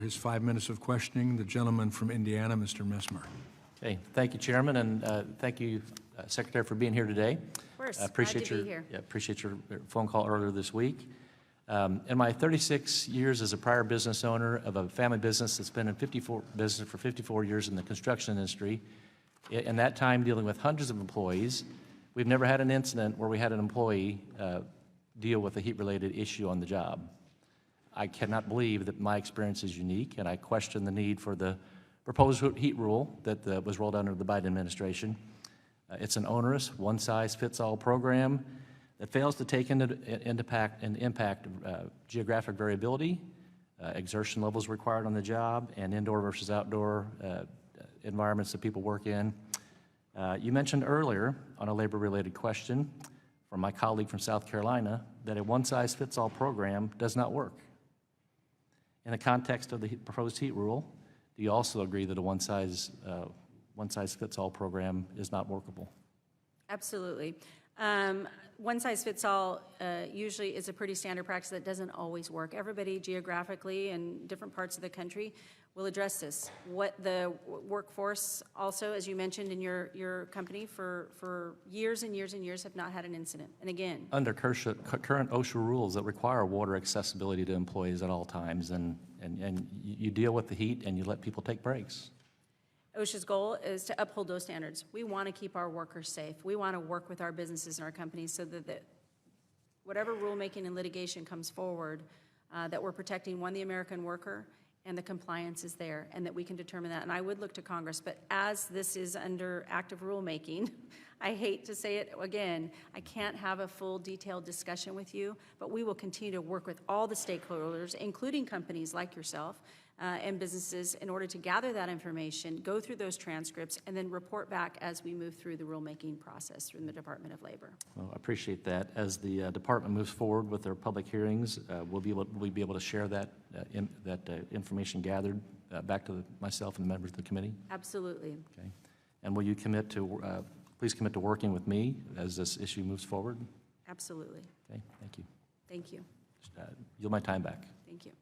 His 5 minutes of questioning, the gentleman from Indiana, Mr. Messmer. Okay, thank you, Chairman, and thank you, Secretary, for being here today. Of course, Appreciate glad to be here. appreciate your phone call earlier this week. In my 36 years as a prior business owner of a family business that's been in 54 years in the construction industry, in that time dealing with hundreds of employees, we've never had an incident where we had an employee deal with a heat-related issue on the job. I cannot believe that my experience is unique, and I question the need for the proposed heat rule that was rolled out under the Biden administration. It's an onerous, one-size-fits-all program that fails to take into impact geographic variability, exertion levels required on the job, and indoor versus outdoor environments that people work in. You mentioned earlier on a labor-related question from my colleague from South Carolina that a one-size-fits-all program does not work. In the context of the proposed heat rule, do you also agree that a one-size-fits-all program is not workable? Absolutely. One-size-fits-all usually is a pretty standard practice that doesn't always work. Everybody geographically in different parts of the country will address this. What the workforce also, as you mentioned in your company, for years and years and years have not had an incident. And again, under current OSHA rules that require water accessibility to employees at all times, and you deal with the heat and you let people take breaks. OSHA's goal is to uphold those standards. We want to keep our workers safe. We want to work with our businesses and our companies so that whatever rulemaking and litigation comes forward, that we're protecting, one, the American worker, and the compliance is there, and that we can determine that. And I would look to Congress, but as this is under active rulemaking, I hate to say it again, I can't have a full detailed discussion with you, but we will continue to work with all the stakeholders, including companies like yourself, and businesses in order to gather that information, go through those transcripts, and then report back as we move through the rulemaking process through the Department of Labor. Well, I appreciate that. As the department moves forward with their public hearings, we'll be able to share that information gathered back to myself and the members of the committee? Absolutely. Okay. And will you commit to, please commit to working with me as this issue moves forward? Absolutely. Okay, thank you. Thank you. Yield my time back. Thank you.